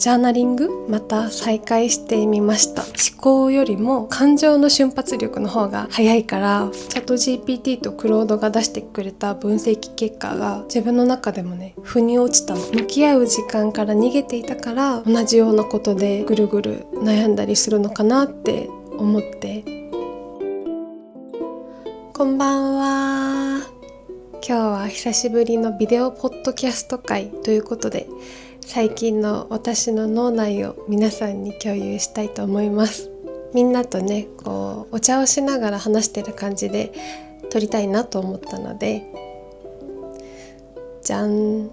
ジャーナリングまた再開してみました。思考よりも感情の瞬発力の方が早いから、チャット GPT とクロードが出してくれた分析結果が自分の中でもね腑に落ちたの。向き合う時間から逃げていたから、同じようなことでぐるぐる悩んだりするのかなって思って。こんばんは。今日は久しぶりのビデオポッドキャスト会ということで、最近の私の脳内を皆さんに共有したいと思います。みんなとねこうお茶をしながら話してる感じで撮りたいなと思ったので、じゃん、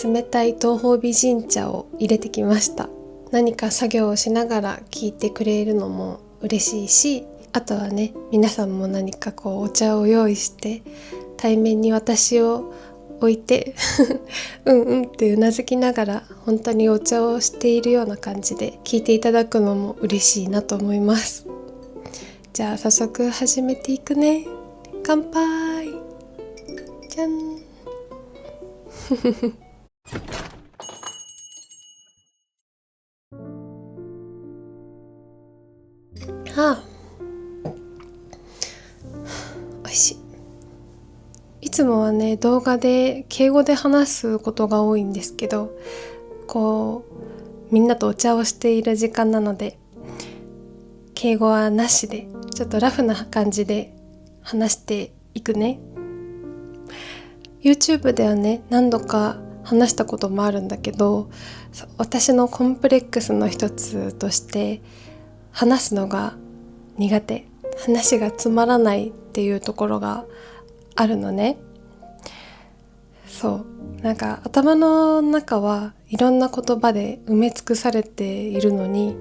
冷たい東方美人茶を入れてきました。何か作業をしながら聞いてくれるのも嬉しいし、あとはね皆さんも何かこうお茶を用意して対面に私を置いてうんうんってうなずきながら本当にお茶をしているような感じで聞いていただくのも嬉しいなと思います。じゃあ早速始めていくね。乾杯。じゃんあ、おいしい。いつもはね動画で敬語で話すことが多いんですけど、こうみんなとお茶をしている時間なので敬語はなしでちょっとラフな感じで話していくね。 YouTube ではね何度か話したこともあるんだけど、私のコンプレックスの一つとして話すのが苦手、話がつまらないっていうところがあるのね。そうなんか頭の中はいろんな言葉で埋め尽くされているのに、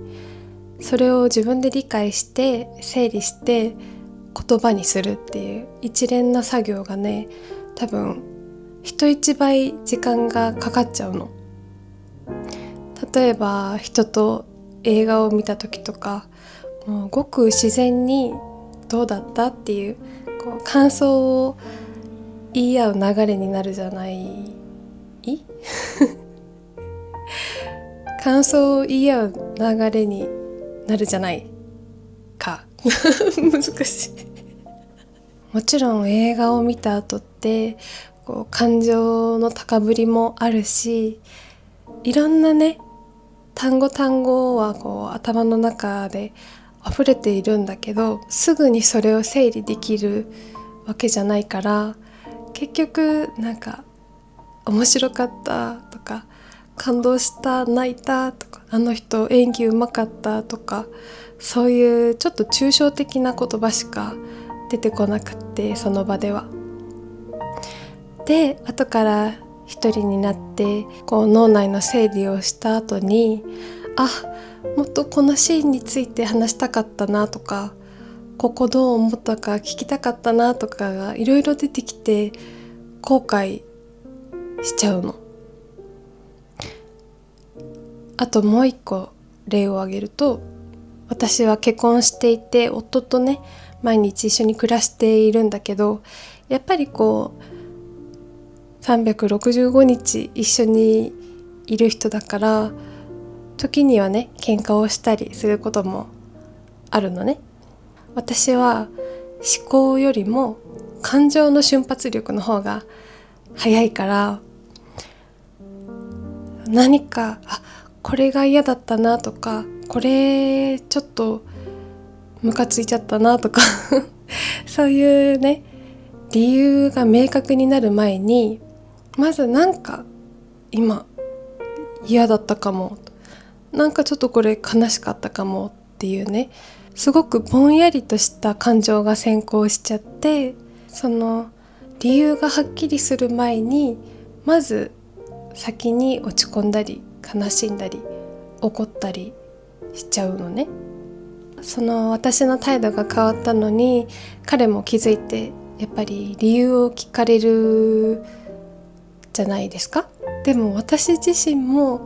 それを自分で理解して整理して言葉にするっていう一連の作業がね多分人一倍時間がかかっちゃうの。例えば人と映画を見た時とか、もうごく自然にどうだったっていう、こう感想を言い合う流れになるじゃない感想を言い合う流れになるじゃないか難しい。もちろん映画を見た後ってこう感情の高ぶりもあるし、いろんなね単語はこう頭の中で溢れているんだけど、すぐにそれを整理できるわけじゃないから、結局なんか面白かったとか感動した泣いたとかあの人演技うまかったとか、そういうちょっと抽象的な言葉しか出てこなくって、その場では。で後から一人になってこう脳内の整理をした後に、もっとこのシーンについて話したかったなとか、ここどう思ったか聞きたかったなとかがいろいろ出てきて後悔しちゃうの。あともう一個例を挙げると、私は結婚していて夫とね毎日一緒に暮らしているんだけど、やっぱりこう365日一緒にいる人だから、時にはね喧嘩をしたりすることもあるのね。私は思考よりも感情の瞬発力の方が早いから、何かこれが嫌だったなとか、これちょっとムカついちゃったなとかそういうね理由が明確になる前に、まずなんか今嫌だったかも、なんかちょっとこれ悲しかったかもっていうね、すごくぼんやりとした感情が先行しちゃって、その理由がはっきりする前にまず先に落ち込んだり悲しんだり怒ったりしちゃうのね。その私の態度が変わったのに彼も気づいて、やっぱり理由を聞かれるじゃないですか。でも私自身も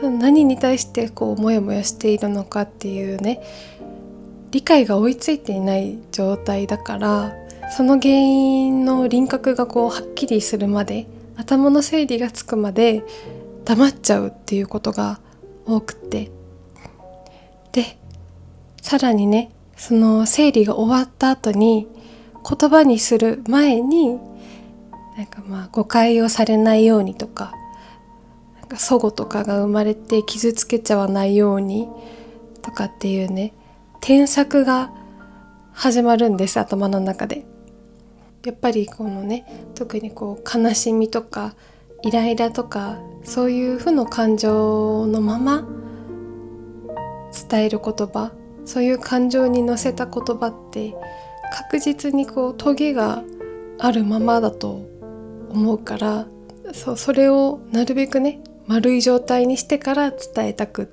何に対してこうモヤモヤしているのかっていうね理解が追いついていない状態だから、その原因の輪郭がこうはっきりするまで、頭の整理がつくまで黙っちゃうっていうことが多くて、でさらにね、その生理が終わった後に言葉にする前に誤解をされないようにとか、齟齬とかが生まれて傷つけちゃわないようにとかっていうね、添削が始まるんです、頭の中で。やっぱりこのね、特に悲しみとかイライラとかそういう負の感情のまま伝える言葉、そういう感情に乗せた言葉って確実にトゲがあるままだと思うから、それをなるべくね丸い状態にしてから伝えたくっ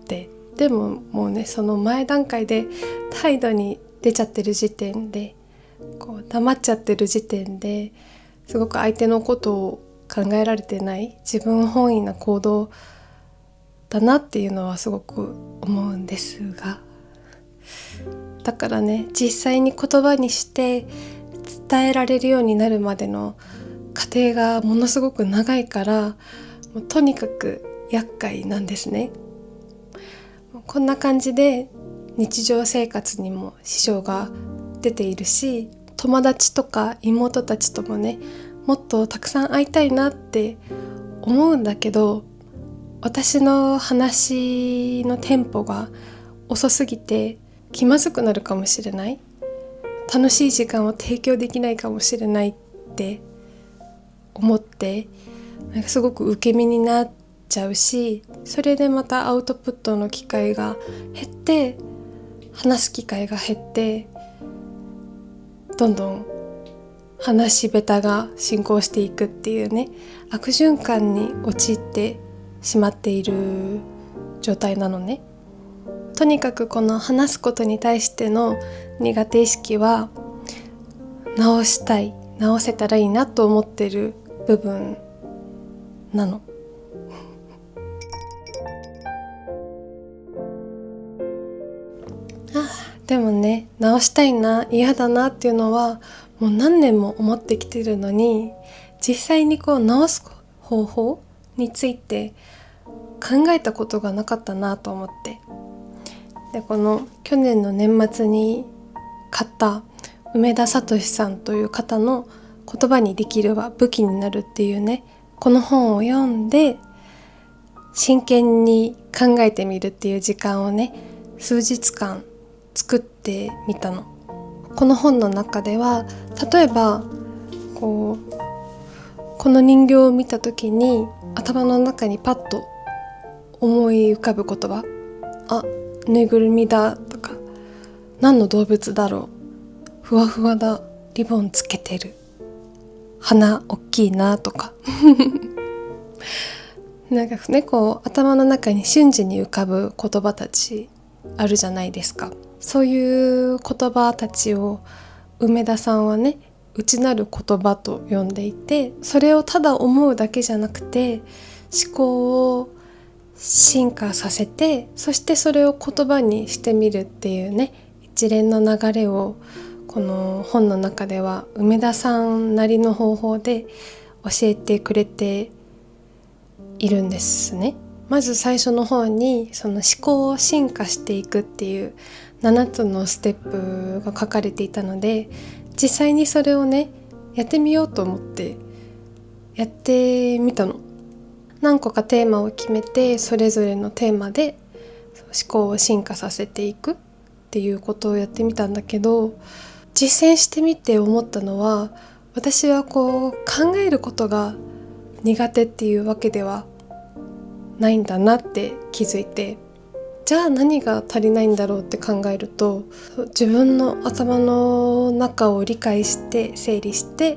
て、でももうね、その前段階で態度に出ちゃってる時点で、黙っちゃってる時点ですごく相手のことを考えられてない、自分本位な行動だなっていうのはすごく思うんですが、だからね、実際に言葉にして伝えられるようになるまでの過程がものすごく長いから、もうとにかく厄介なんですね。こんな感じで日常生活にも支障が出ているし、友達とか妹たちともね、もっとたくさん会いたいなって思うんだけど、私の話のテンポが遅すぎて気まずくなるかもしれない、楽しい時間を提供できないかもしれないって思って、すごく受け身になっちゃうし、それでまたアウトプットの機会が減って、話す機会が減って、どんどん話し下手が進行していくっていうね、悪循環に陥ってしまっている状態なのね。とにかくこの話すことに対しての苦手意識は直したい、直せたらいいなと思ってる部分なの。でもね、直したいな、嫌だなっていうのはもう何年も思ってきてるのに、実際に直す方法について考えたことがなかったなと思って、でこの去年の年末に買った梅田聡さんという方の言葉にできるは武器になるっていうね、この本を読んで真剣に考えてみるっていう時間をね、数日間作ってみたの。この本の中では、例えばこの人形を見た時に頭の中にパッと思い浮かぶ言葉、ぬいぐるみだとか、何の動物だろう、ふわふわだ、リボンつけてる、鼻おっきいなとか頭の中に瞬時に浮かぶ言葉たちあるじゃないですか。そういう言葉たちを梅田さんはね、内なる言葉と呼んでいて、それをただ思うだけじゃなくて思考を進化させて、そしてそれを言葉にしてみるっていうね、一連の流れをこの本の中では梅田さんなりの方法で教えてくれているんですね。まず最初の方にその思考を進化していくっていう7つのステップが書かれていたので、実際にそれをねやってみようと思ってやってみたの。何個かテーマを決めて、それぞれのテーマで思考を進化させていくっていうことをやってみたんだけど、実践してみて思ったのは、私は考えることが苦手っていうわけではないんだなって気づいて、じゃあ何が足りないんだろうって考えると、自分の頭の中を理解して整理して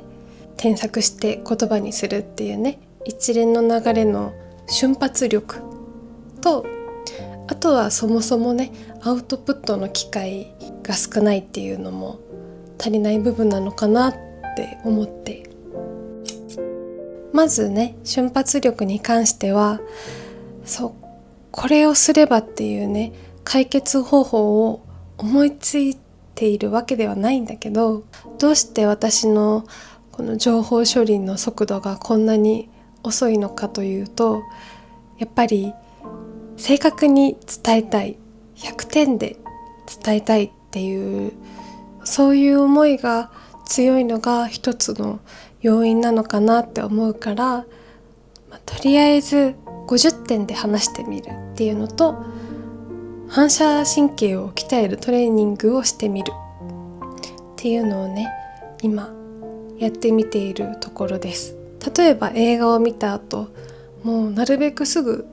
添削して言葉にするっていうね、一連の流れの瞬発力と、あとはそもそもねアウトプットの機会が少ないっていうのも足りない部分なのかなって思って、まずね瞬発力に関しては、これをすればっていうね解決方法を思いついているわけではないんだけど、どうして私のこの情報処理の速度がこんなに遅いのかというと、やっぱり正確に伝えたい、100点で伝えたいっていう、そういう思いが強いのが一つの要因なのかなって思うから、とりあえず50点で話してみるっていうのと、反射神経を鍛えるトレーニングをしてみるっていうのをね、今やってみているところです。例えば映画を見た後、もうなるべくすぐ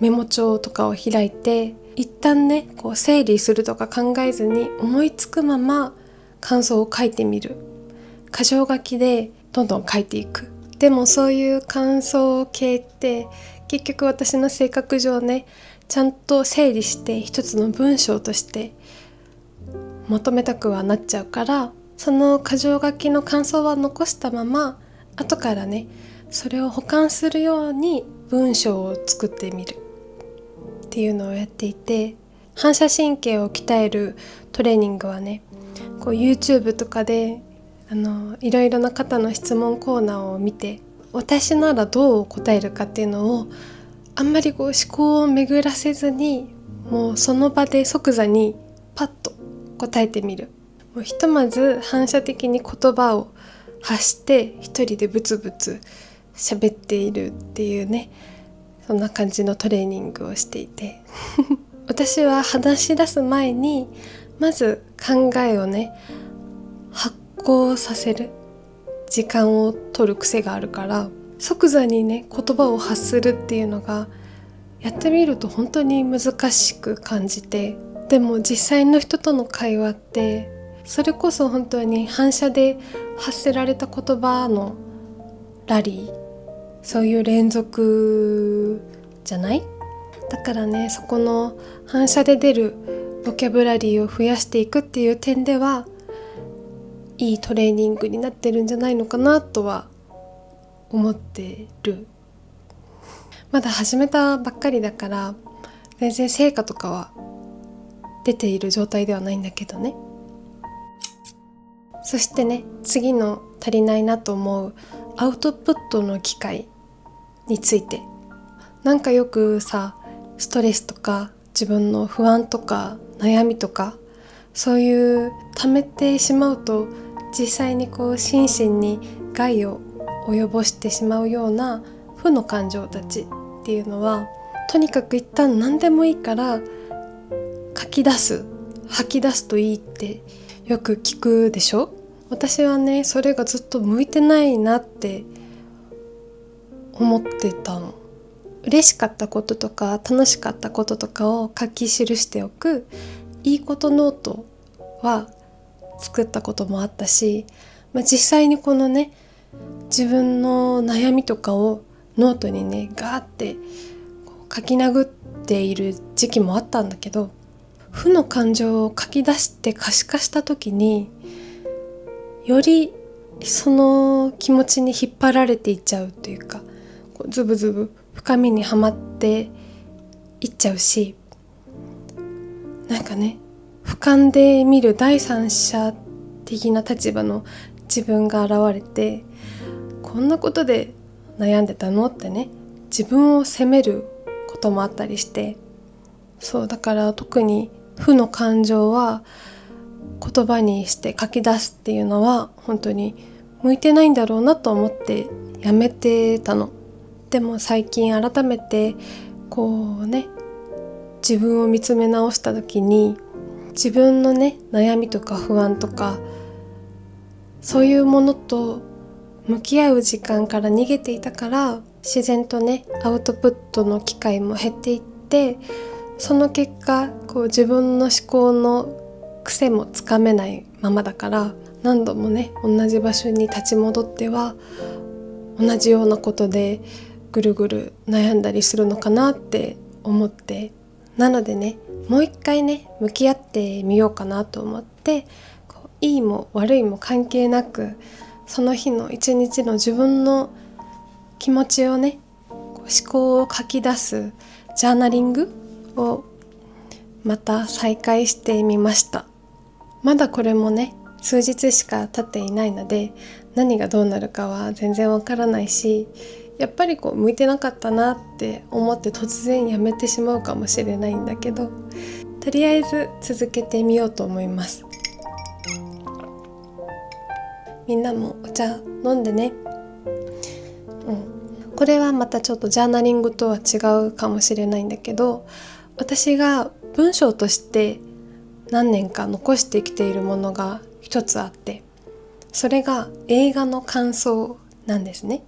メモ帳とかを開いて、一旦ねこう整理するとか考えずに思いつくまま感想を書いてみる。箇条書きでどんどん書いていく。でもそういう感想系って結局私の性格上ね、ちゃんと整理して一つの文章としてまとめたくはなっちゃうから、その箇条書きの感想は残したまま、後からねそれを補完するように文章を作ってみるっていうのをやっていて、反射神経を鍛えるトレーニングはね、こう YouTube とかでいろいろな方の質問コーナーを見て、私ならどう答えるかっていうのをあんまりこう思考を巡らせずに、もうその場で即座にパッと答えてみる。もうひとまず反射的に言葉を発して一人でブツブツ喋っているっていうね、そんな感じのトレーニングをしていて私は話し出す前にまず考えをね発酵させる時間を取る癖があるから、即座にね言葉を発するっていうのがやってみると本当に難しく感じて、でも実際の人との会話ってそれこそ本当に反射で発せられた言葉のラリー、そういう連続じゃない？だからね、そこの反射で出るボキャブラリーを増やしていくっていう点ではいいトレーニングになってるんじゃないのかなとは思ってる。まだ始めたばっかりだから全然成果とかは出ている状態ではないんだけどね。そしてね、次の足りないなと思うアウトプットの機会について、なんかよくさ、ストレスとか自分の不安とか悩みとか、そういう溜めてしまうと実際にこう心身に害を及ぼしてしまうような負の感情たちっていうのは、とにかく一旦何でもいいから書き出す、吐き出すといいってよく聞くでしょ。私はね、それがずっと向いてないなって思ってたの。嬉しかったこととか楽しかったこととかを書き記しておくいいことノートは作ったこともあったし、実際にこのね、自分の悩みとかをノートにねガーって書き殴っている時期もあったんだけど、負の感情を書き出して可視化した時によりその気持ちに引っ張られていっちゃうというか、ズブズブ深みにはまっていっちゃうし、なんかね、俯瞰で見る第三者的な立場の自分が現れて、こんなことで悩んでたのってね、自分を責めることもあったりして、そうだから特に負の感情は言葉にして書き出すっていうのは本当に向いてないんだろうなと思ってやめてたの。でも最近改めてこうね、自分を見つめ直した時に、自分のね悩みとか不安とかそういうものと向き合う時間から逃げていたから、自然とねアウトプットの機会も減っていって、その結果こう自分の思考の癖もつかめないままだから、何度もね同じ場所に立ち戻っては同じようなことでぐるぐる悩んだりするのかなって思って、なのでね、もう一回ね向き合ってみようかなと思って、いいも悪いも関係なく、その日の一日の自分の気持ちをね、思考を書き出すジャーナリングをまた再開してみました。まだこれもね数日しか経っていないので、何がどうなるかは全然わからないし、やっぱり向いてなかったなって思って突然やめてしまうかもしれないんだけど、とりあえず続けてみようと思います。みんなもお茶飲んでね。これはまたちょっとジャーナリングとは違うかもしれないんだけど、私が文章として何年か残してきているものが一つあって、それが映画の感想なんですね。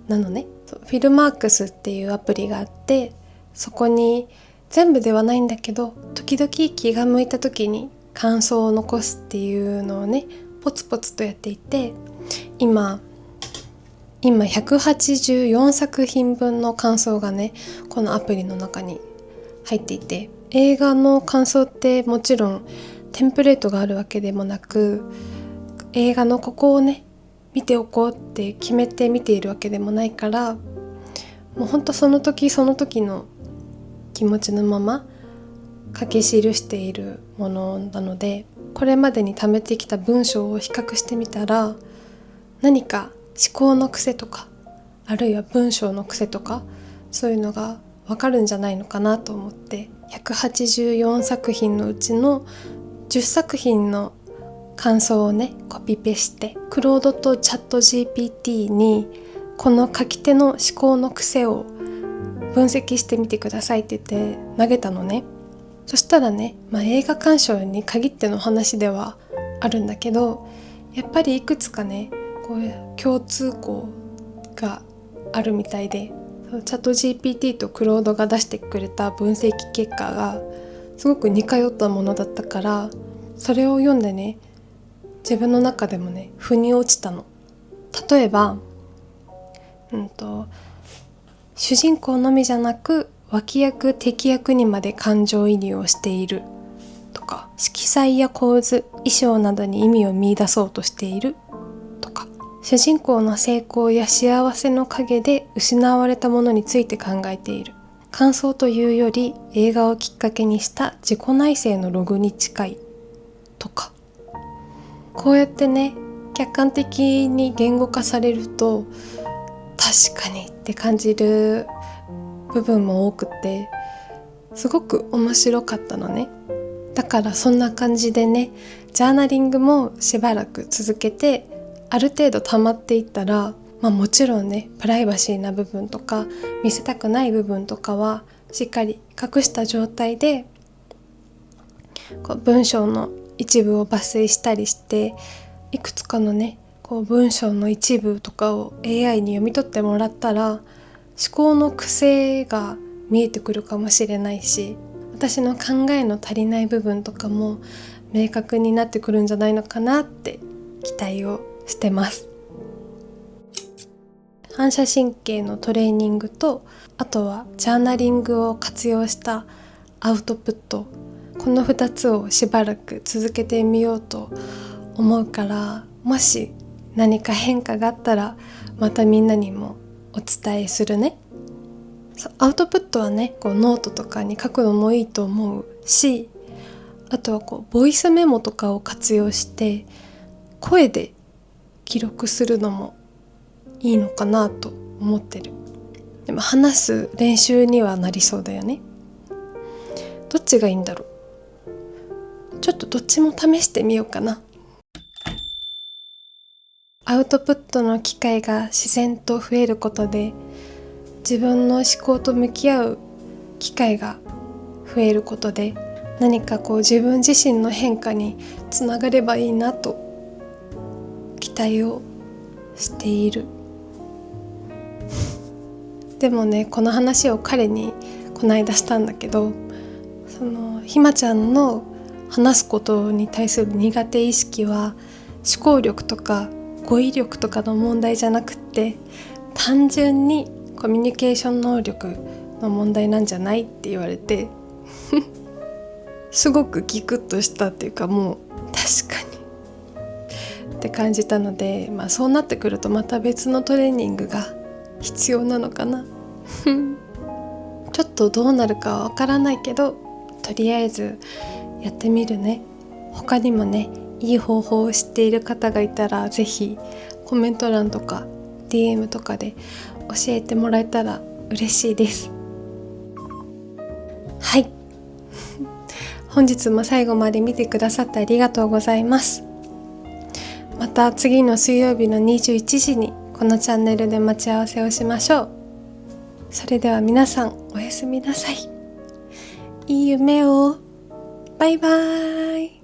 フィルマークスっていうアプリがあって、そこに全部ではないんだけど、時々気が向いた時に感想を残すっていうのをね、ポツポツとやっていて、今184作品分の感想がね、このアプリの中に入っていて、映画の感想ってもちろんテンプレートがあるわけでもなく、映画のここをね見ておこうって決めて見ているわけでもないから、もうほんとその時その時の気持ちのまま書き記しているものなので、これまでに貯めてきた文章を比較してみたら、何か思考の癖とか、あるいは文章の癖とか、そういうのがわかるんじゃないのかなと思って、184作品のうちの10作品の感想をねコピペして、クロードとチャット GPT にこの書き手の思考の癖を分析してみてくださいって言って投げたのね。そしたらね、映画鑑賞に限っての話ではあるんだけど、やっぱりいくつかねこういう共通項があるみたいで、チャット GPT とクロードが出してくれた分析結果がすごく似通ったものだったから、それを読んでね、自分の中でもね腑に落ちたの。例えば、主人公のみじゃなく脇役敵役にまで感情移入をしているとか、色彩や構図、衣装などに意味を見出そうとしているとか、主人公の成功や幸せの陰で失われたものについて考えている。感想というより映画をきっかけにした自己内省のログに近いとか、こうやってね客観的に言語化されると確かにって感じる部分も多くて、すごく面白かったのね。だからそんな感じでね、ジャーナリングもしばらく続けて、ある程度溜まっていったら、もちろんねプライバシーな部分とか見せたくない部分とかはしっかり隠した状態で、文章の一部を抜粋したりして、いくつかのね文章の一部とかを AI に読み取ってもらったら、思考の癖が見えてくるかもしれないし、私の考えの足りない部分とかも明確になってくるんじゃないのかなって期待をしてます。反射神経のトレーニングと、あとはジャーナリングを活用したアウトプット、この2つをしばらく続けてみようと思うから、もし何か変化があったらまたみんなにもお伝えするね。アウトプットはねノートとかに書くのもいいと思うし、あとはボイスメモとかを活用して声で記録するのもいいのかなと思ってる。でも話す練習にはなりそうだよね。どっちがいいんだろう。ちょっとどっちも試してみようかな。アウトプットの機会が自然と増えることで、自分の思考と向き合う機会が増えることで、何か自分自身の変化につながればいいなと期待をしている。でもね、この話を彼にこの間したんだけど、ひまちゃんの話すことに対する苦手意識は思考力とか語彙力とかの問題じゃなくって、単純にコミュニケーション能力の問題なんじゃないって言われてすごくギクッとしたっていうか、もう確かにって感じたので、そうなってくるとまた別のトレーニングが必要なのかなちょっとどうなるかはわからないけど、とりあえずやってみるね。他にもね、いい方法を知っている方がいたらぜひコメント欄とか DM とかで教えてもらえたら嬉しいです。はい、本日も最後まで見てくださってありがとうございます。また次の水曜日の21時にこのチャンネルで待ち合わせをしましょう。それでは皆さんおやすみなさい。いい夢を。バイバーイ。